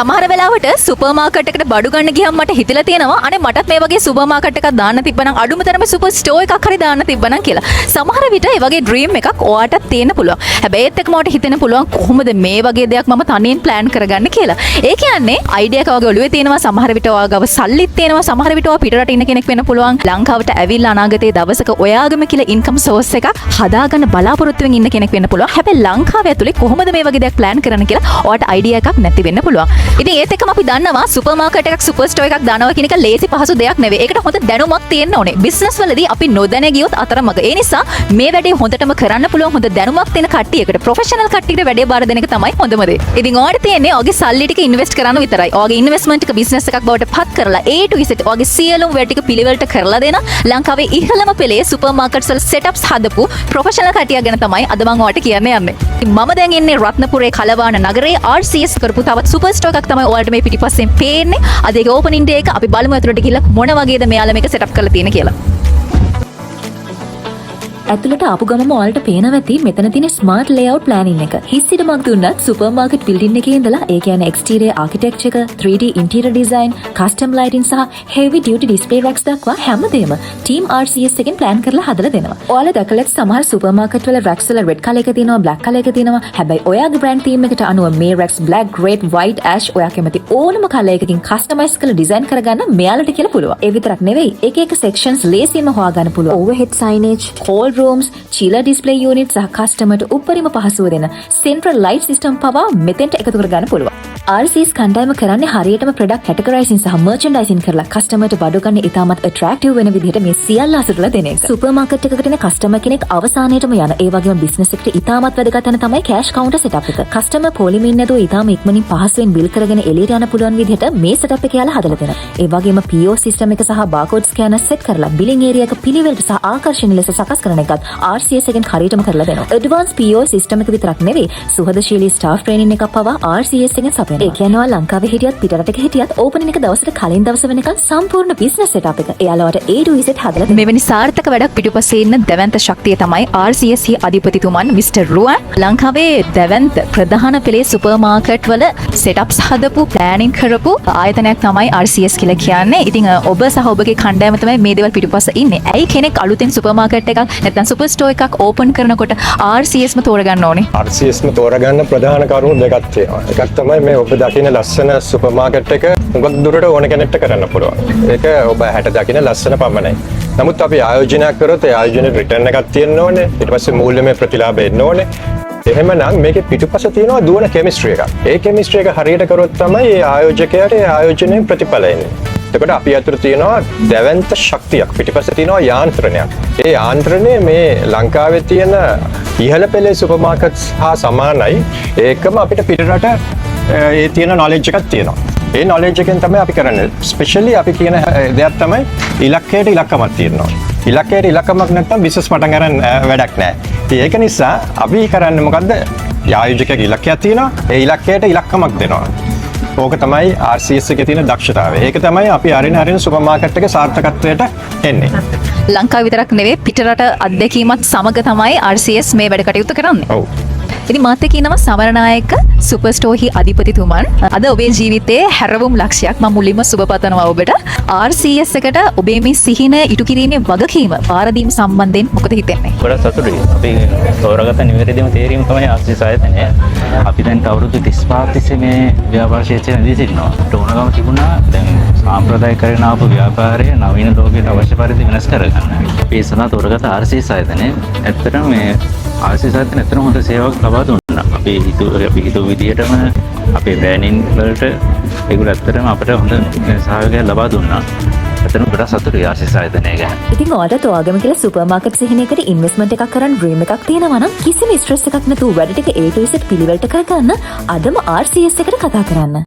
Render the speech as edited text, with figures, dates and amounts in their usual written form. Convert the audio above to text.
සමහර වෙලාවට super market එකට බඩු ගන්න ගියම මට හිතලා තියෙනවා අනේ මටත් මේ වගේ සුපර් මාකට් එකක් දාන්න තිබ්බනම් අඩුම තරමේ සුපර් ස්ටෝර් එකක් හරි දාන්න තිබ්බනම් කියලා. සමහර විට ඒ වගේ ඩ්‍රීම් එකක් ඔයාටත් තියෙන්න පුළුවන්. හැබැයි ඒත් එක්කම ඔයාට හිතෙන්න පුළුවන් කොහොමද මේ වගේ දෙයක් මම තනියෙන් ප්ලෑන් කරගන්න කියලා. ඒ කියන්නේ අයිඩියා එකක් වගේ ඔළුවේ තියෙනවා, සමහර විට ඔයා ගාව සල්ලිත් තියෙනවා, සමහර විට ඔයා පිටරට ඉන්න කෙනෙක් වෙන්න පුළුවන්. ලංකාවට ඇවිල්ලා අනාගතයේ දවසක ඔයාගම කියලා ඉන්කම් සෝස් එකක් හදාගන්න බලාපොරොත්තු වෙමින් ඉන්න කෙනෙක් වෙන්න පුළුවන්. හැබැයි ලංකාවේ ඇතුලේ කොහොමද මේ වගේ දෙයක් ප්ලෑන් කරන්න කියලා ඔයාට අයිඩියා එකක් නැති වෙන්න පුළුවන්. ඉතින් ඒත් එක්කම අපි දන්නවා සුපර් මාකට් එකක් සුපර් ස්ටෝර් එකක් දානවා කියන එක ලේසි පහසු දෙයක් නෙවෙයි. ඒකට හොඳ දැනුමක් තියෙන්න ඕනේ. බිස්නස් වලදී අපි නොදැන ගියොත් අතරමඟ. ඒ නිසා මේ වැඩේ හොඳටම කරන්න පුළුවන් හොඳ දැනුමක් තියෙන කට්ටියකට, ප්‍රොෆෙෂනල් කට්ටියකට වැඩේ බාර දෙන එක තමයි හොඳම දේ. ඉතින් ඔයාලට තියෙන්නේ ඔයගේ සල්ලි ටික ඉන්වෙස්ට් කරන්න විතරයි. ඔයගේ ඉන්වෙස්ට්මන්ට් එක බිස්නස් එකක් බවට පත් කරලා A to Z ඔයගේ සියලුම වැඩ ටික පිළිවෙලට කරලා දෙන ලංකාවේ ඉහළම පෙළේ සුපර් මාකට්ස් වල සෙටප්ස් හදපු ප්‍රොෆෙෂනල් කට්ටියක් ගැන තමයි අද මම ඔයාලට කියන්න යන්නේ. මම දැන් ඉන්නේ රත්නපුරේ කලවාන නගරේ RCS කරපු තවත් සුපර් ස්ටෝර් එකක් තමයි ඔයාලට මේ පිටිපස්සෙන් පේන්නේ. අද ඒක ඕපනින් ඩේ එක. අපි බලමු ඇතුළට ගිහලා මොන වගේද මෙයාලා මේක සෙටප් කරලා තියෙන්නේ කියලා. ඇතුළට ආපු ගමම ඔයාලට පේනවා ඇති මෙතන තියෙන ස්මාර්ට් ලේඅවුට් ප්ලෑනින් එක. හිස්සිටමක් දුන්නත් සුපර් මාකට් බිල්ඩින් එකේ ඉඳලා ඒ කියන්නේ එක්ස්ටීරියර් ආකිටෙක්චර් එක, 3D interior design, custom lighting සහ හෙවි ඩියුටි ඩිස්ප්ලේ රැක්ස් දක්වා හැමදේම ටීම් RCS එකෙන් ප්ලෑන් කරලා හදලා දෙනවා. ඔයාලා දැකලා ඇති සමහර සුපර් මාකට් වල රැක්ස් වල රෙඩ් කලර් එක තියෙනවා, බ්ලැක් කලර් එක තියෙනවා. හැබැයි ඔයාගේ බ්‍රෑන්ඩ් තීම් එකට අනුව මේ racks black, red, white, ash ඔයා කැමති ඕනම කලර් එකකින් කස්ටමයිස් කරලා ඩිසයින් කරගන්න මෙයාලට කියලා පුළුවන්. ඒ විතරක් නෙවෙයි එක එක සෙක්ෂන්ස් ලේසියෙන්ම හොයාගන්න පුළුවන්. Overhead සයිනේජ්, call rooms, චීලර් display unit සහ කස්ටමර්ට උපරිම පහසුව දෙන සෙන්ට්‍රල් ලයිට් සිස්ටම් පවා මෙතෙන්ට එකතු කරගන්න පුළුවන්. RCS කණ්ඩායම කරන්නේ හරියටම ප්‍රොඩක්ට් කැටගරයිසින් සහ මර්චන්ඩයිසින් කරලා කස්ටමර්ට බඩු ගන්න ඉතාමත් ඇට්‍රැක්ටිව් වෙන විදිහට මේ සියල්ල අසුරලා දෙන එක. සුපර් මාකට් එකකට එන කස්ටමර් කෙනෙක් අවසානයේටම යන ඒ වගේම බිස්නස් එකට ඉතාමත් වැදගත් වෙන තමයි කෑෂ් කවුන්ටර් සෙටප් එක. කස්ටමර් පොලිමින් නැතුව ඉතාම ඉක්මනින් පහසුවෙන් බිල් කරගෙන එළියට යන්න පුළුවන් විදිහට මේ සෙටප් එක යාලා හදලා දෙනවා. ඒ වගේම POS සිස්ටම් එක සහ බාකෝඩ් ස්කෑනර් සෙට් කරලා බිලින් ඒරියා එක පිළිවෙලට සහ ආකර්ෂණීය ලෙස සකස් කරන එකත් RCS එකෙන් හරියටම කරලා දෙනවා. ඇඩ්වාන්ස් POS සිස්ටම් එක විතරක් නෙවෙයි සුහදශීලී ස්ටාෆ් ට්‍රේනින් එකක් පවා RCS එකෙන් සපයනවා. ඒ කියනවා ලංකාවේ හිටියත් පිටරටක හිටියත් ඕපනින් එක දවසට කලින් දවස වෙනකන් සම්පූර්ණ බිස්නස් සෙටප් එක එයාලවට A to Z හදලා දෙනවා. මෙවැනි සාර්ථක වැඩක් පිටුපස්සේ ඉන්න දැවැන්ත ශක්තිය තමයි RCS අධිපතිතුමන් මිස්ටර් රුවන්. ලංකාවේ දැවැන්ත ප්‍රධාන පෙළේ සුපර් මාකට් වල සෙටප්ස් හදපු, ප්ලෑනින් කරපු ආයතනයක් තමයි RCS කියලා කියන්නේ. ඉතින් ඔබ සහ ඔබගේ කණ්ඩායම තමයි මේ දේවල් පිටුපස්සේ ඉන්නේ. ඇයි කෙනෙක් අලුතෙන් සුපර් මාකට් එකක් නැත්නම් සුපර් ස්ටෝර් එකක් ඕපන් කරනකොට RCSම තෝරගන්න ඕනේ? RCSම තෝරගන්න ප්‍රධාන කරුණු දෙකක් තියෙනවා. එකක් තමයි මේ ඔබ දකින ලස්සන සුපර් මාකට් එක හුඟක් දුරට ඕන කෙනෙක්ට කරන්න පුළුවන්. ඒක ඔබ හැට දකින ලස්සන පමණයි. නමුත් අපි ආයෝජනයක් කරොත් ඒ ආයෝජනයේ රිටර්න් එකක් තියෙන්න ඕනේ. ඊට පස්සේ මූල්‍යමය ප්‍රතිලාභ එන්න ඕනේ. එහෙමනම් මේකේ පිටුපස තියෙනවා දුවන කෙමිස්ට්‍රි එකක්. ඒ කෙමිස්ට්‍රි එක හරියට කරොත් තමයි ඒ ආයෝජකයාට ඒ ආයෝජනයේ ප්‍රතිඵල එන්නේ. එතකොට අපි අතර තියෙනවා දැවැන්ත ශක්තියක්, පිටිපස්සේ තියෙනවා යාන්ත්‍රණයක්. ඒ යාන්ත්‍රණය මේ ලංකාවේ තියෙන ඉහළ පෙළේ සුපර් මාකට්ස් හා සමානයි. ඒකම අපිට පිටරට ඒ තියෙන නොලෙජ් එකක් තියෙනවා. ඒ නොලෙජ් එකෙන් තමයි අපි කරන්නේ. ස්පෙෂලි අපි කියන දෙයක් තමයි ඉලක්කයට ඉලක්කමක් තියෙනවා. ඉලක්කයට ඉලක්කමක් නැත්නම් බිස්නස් පටන් ගන්න වැඩක් නැහැ. ඒක නිසා අපි කරන්නේ මොකද්ද? ආයෝජකයාගේ ඉලක්කයක් තියෙනවා. ඒ ඉලක්කයට ඉලක්කමක් දෙනවා. ඕක තමයි RCS එකේ තියෙන දක්ෂතාවය. ඒක තමයි අපි හරින සුපර් මාකට් එකේ සාර්ථකත්වයට එන්නේ. ලංකාව විතරක් නෙවෙයි පිටරට අත්දැකීමත් සමග තමයි RCS මේ වැඩ කටයුතු කරන්නේ. ඔව්. ඉතින් මාත් එක්ක ඉන්නවා සමරනායක සුපර් ස්ටෝර් අධිපතිතුමන්. අද ඔබේ ජීවිතයේ හැරවුම් ලක්ෂයක් මම මුලින්ම සුබ පතනවා ඔබට. RCS එකට ඔබේ මේ සිහින ඉටු කිරීමේ වගකීම පාරදීම සම්බන්ධයෙන් මොකද හිතෙන්නේ? ගොඩක් සතුටුයි. අපි තෝරාගත්ත නිවැරදිම තේරීම තමයි RCS ආයතනය. අපි දැන් අවුරුදු 35ක් තිස්සේ මේ ව්‍යාපාර ක්ෂේත්‍රයේ නැදී සිටිනවා. ඕනකම තිබුණා දැන් සාම්ප්‍රදායික කරගෙන ආපු ව්‍යාපාරය නවීන ලෝකයට අවශ්‍ය පරිදි වෙනස් කරගන්න. මේ සඳහා තෝරාගත්ත RCS ආයතනය ඇත්තටම මේ RCS ආයතනය ඇත්තටම හොඳ සේවාවක් ලබා දුන්නා. අපි හිතුව විදිහටම අපේ බ්‍රෑන්ඩින් වලට ඒගොල්ලෝ ඇත්තටම අපිට හොඳ සහයෝගයක් ලබා දුන්නා. ඇත්තටම ගොඩක් සතුටුයි RCS ආයතනය ගැන. ඉතින් ඔයාලට ඔයාගම කියලා සුපර් මාකට් සිහිනයකට ඉන්වෙස්ට්මන්ට් එකක් කරන් ඩ්‍රීම් එකක් තියෙනවා නම් කිසිම ස්ට්‍රෙස් එකක් නැතුව වැඩ ටික A to Z පිළිවෙලට කරගන්න අදම RCS එකට කතා කරන්න.